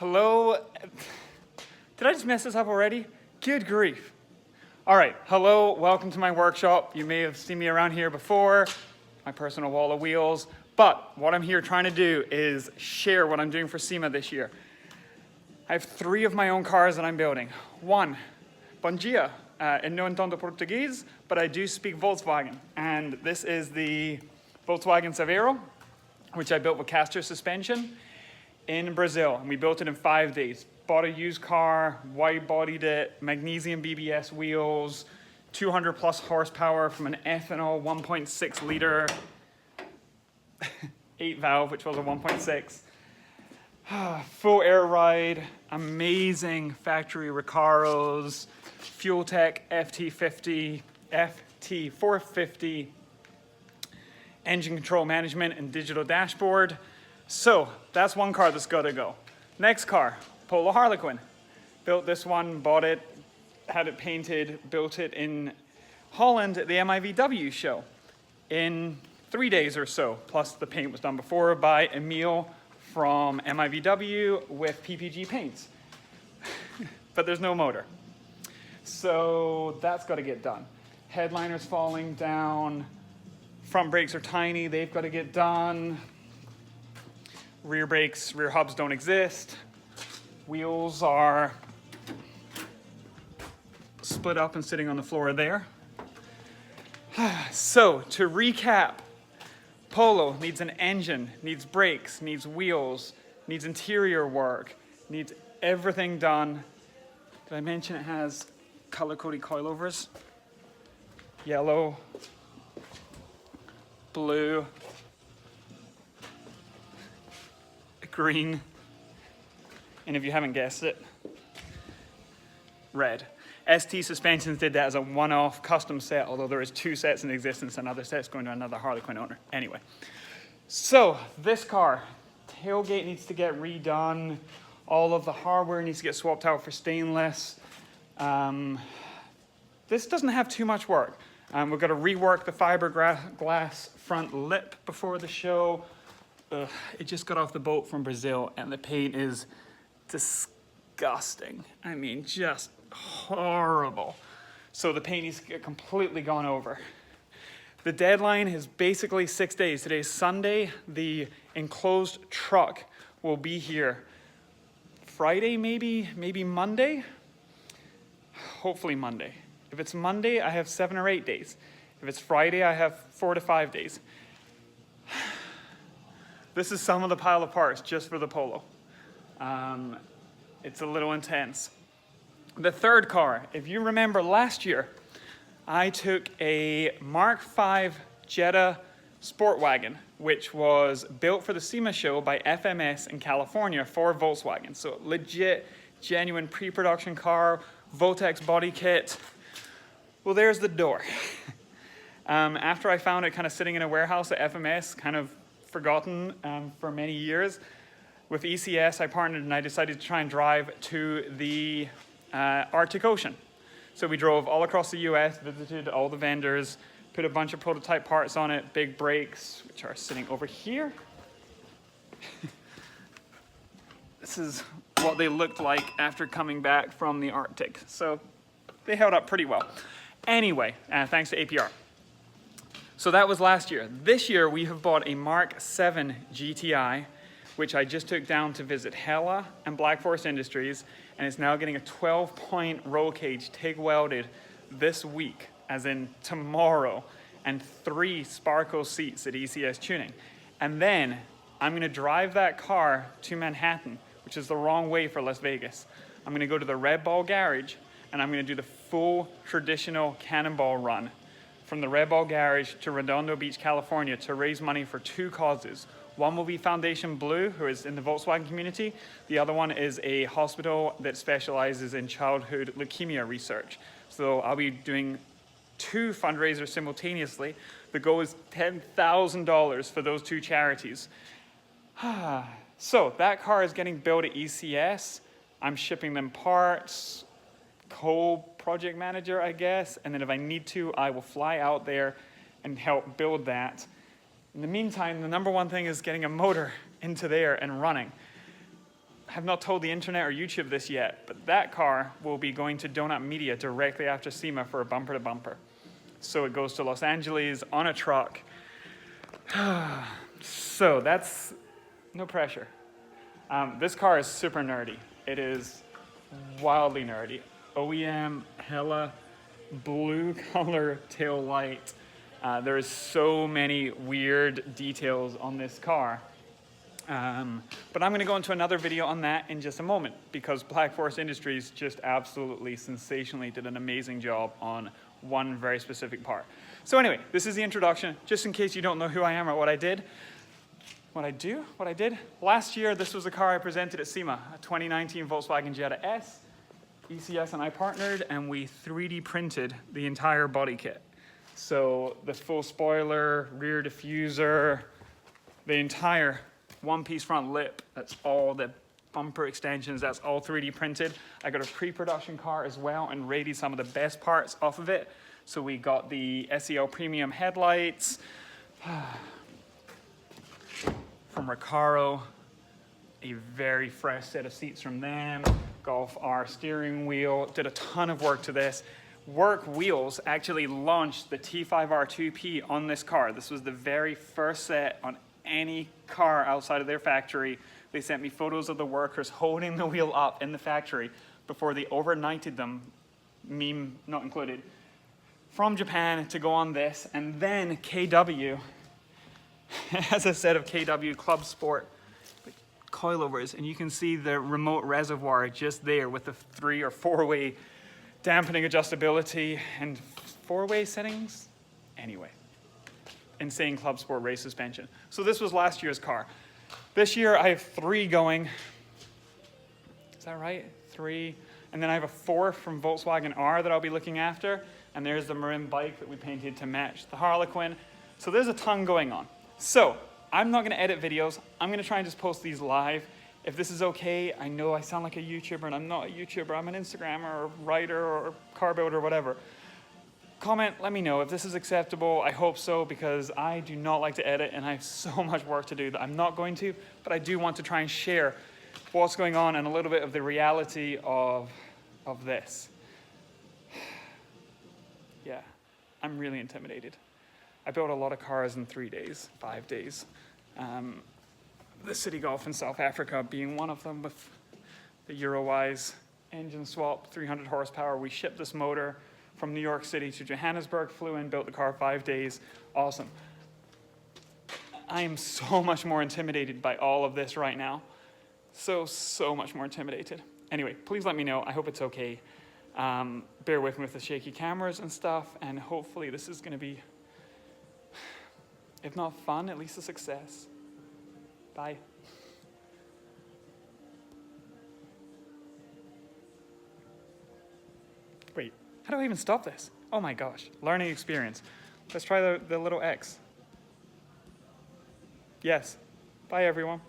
Hello. Did I just mess this up already? Good grief. All right, hello, welcome to my workshop. You may have seen me around here before, my personal wall of wheels, but what I'm here trying to do is share what I'm doing for SEMA this year. I have 3 of my own cars that I'm building. One, bom dia, eu não entendo português, but I do speak Volkswagen. And this is the Volkswagen Saveiro, which I built with caster suspension in Brazil. And we built it in 5 days. Bought a used car, wide-bodied it, magnesium BBS wheels, 200 plus horsepower from an ethanol 1.6 liter 8 valve, which was a 1.6. Full air ride, amazing factory Recaros, Fueltech FT450, engine control management and digital dashboard. So that's one car that's got to go. Next car, Polo Harlequin. Built this one, bought it, had it painted, built it in Holland at the MIVW show in 3 days or so. Plus the paint was done before by Emil from MIVW with PPG paints. But there's no motor. So that's got to get done. Headliner's falling down. Front brakes are tiny, they've got to get done. Rear brakes, rear hubs don't exist. Wheels are split up and sitting on the floor there. So to recap, Polo needs an engine, needs brakes, needs wheels, needs interior work, needs everything done. Did I mention it has color-coded coilovers? Yellow, blue, green, and if you haven't guessed it, red. ST Suspensions did that as a one-off custom set, although there is 2 sets in existence, another set's going to another Harlequin owner. Anyway, so this car, tailgate needs to get redone, all of the hardware needs to get swapped out for stainless. This doesn't have too much work. We've got to rework the fiberglass front lip before the show. It just got off the boat from Brazil and the paint is disgusting. I mean, just horrible. So the paint needs to get completely gone over. The deadline is basically 6 days. Today's Sunday. The enclosed truck will be here Friday, maybe Monday. Hopefully Monday. If it's Monday, I have 7 or 8 days. If it's Friday, I have 4 to 5 days. This is some of the pile of parts just for the Polo. It's a little intense. The third car, if you remember last year, I took a Mark V Jetta sport wagon, which was built for the SEMA show by FMS in California for Volkswagen. So legit, genuine pre-production car, Voltex body kit. Well, there's the door. After I found it kind of sitting in a warehouse at FMS, kind of forgotten for many years, with ECS I partnered and I decided to try and drive to the Arctic Ocean. So we drove all across the US, visited all the vendors, put a bunch of prototype parts on it, big brakes, which are sitting over here. This is what they looked like after coming back from the Arctic. So they held up pretty well. Anyway, thanks to APR. So that was last year. This year we have bought a Mark VII GTI, which I just took down to visit Hella and Black Forest Industries, and it's now getting a 12-point roll cage TIG welded this week, as in tomorrow, and 3 Sparco seats at ECS Tuning. And then I'm gonna drive that car to Manhattan, which is the wrong way for Las Vegas. I'm gonna go to the Red Ball garage, and I'm gonna do the full traditional cannonball run from the Red Ball garage to Redondo Beach, California, to raise money for 2 causes. One will be Foundation Blue, who is in the Volkswagen community. The other one is a hospital that specializes in childhood leukemia research. So I'll be doing 2 fundraisers simultaneously. The goal is $10,000 for those 2 charities. So that car is getting built at ECS. I'm shipping them parts, co-project manager, I guess. And then if I need to, I will fly out there and help build that. In the meantime, the number one thing is getting a motor into there and running. have not told the internet or YouTube this yet, but that car will be going to Donut Media directly after SEMA for a bumper to bumper. So it goes to Los Angeles on a truck. So that's no pressure. This car is super nerdy. It is wildly nerdy. OEM, hella blue color tail light. There is so many weird details on this car. But I'm going to go into another video on that in just a moment, because Black Forest Industries just absolutely sensationally did an amazing job on one very specific part. So anyway, this is the introduction, just in case you don't know who I am or what I did. What I did. Last year, this was the car I presented at SEMA, a 2019 Volkswagen Jetta S. ECS and I partnered, and we 3D printed the entire body kit. So the full spoiler, rear diffuser, the entire one-piece front lip, that's all the bumper extensions, that's all 3D printed. I got a pre-production car as well and rated some of the best parts off of it. So we got the SEL premium headlights from Recaro, a very fresh set of seats from them, Golf R steering wheel, did a ton of work to this. Work Wheels actually launched the T5R2P on this car. This was the very first set on any car outside of their factory. They sent me photos of the workers holding the wheel up in the factory before they overnighted them, meme not included, from Japan to go on this. And then KW has a set of KW Club Sport coilovers, and you can see the remote reservoir just there with the 3 or 4-way dampening adjustability and 4-way settings. Anyway, insane Club Sport race suspension. So this was last year's car. This year I have 3 going. Is that right? 3. And then I have a 4th from Volkswagen R that I'll be looking after. And there's the Marin bike that we painted to match the Harlequin. So there's a ton going on. So I'm not gonna edit videos. I'm gonna try and just post these live. If this is okay, I know I sound like a YouTuber and I'm not a YouTuber. I'm an Instagrammer or writer or car builder or whatever. Comment, let me know if this is acceptable. I hope so, because I do not like to edit and I have so much work to do that I'm not going to, but I do want to try and share what's going on and a little bit of the reality of this. Yeah, I'm really intimidated. I built a lot of cars in 3 days, 5 days. The City Golf in South Africa being one of them, with the Eurowise engine swap, 300 horsepower. We shipped this motor from New York City to Johannesburg, flew in, built the car 5 days. Awesome. I am so much more intimidated by all of this right now. So much more intimidated. Anyway, please let me know. I hope it's okay. Bear with me with the shaky cameras and stuff, and hopefully this is gonna be, if not fun, at least a success. Bye. Wait, how do I even stop this? Oh my gosh, learning experience. Let's try the little X. Yes. Bye everyone.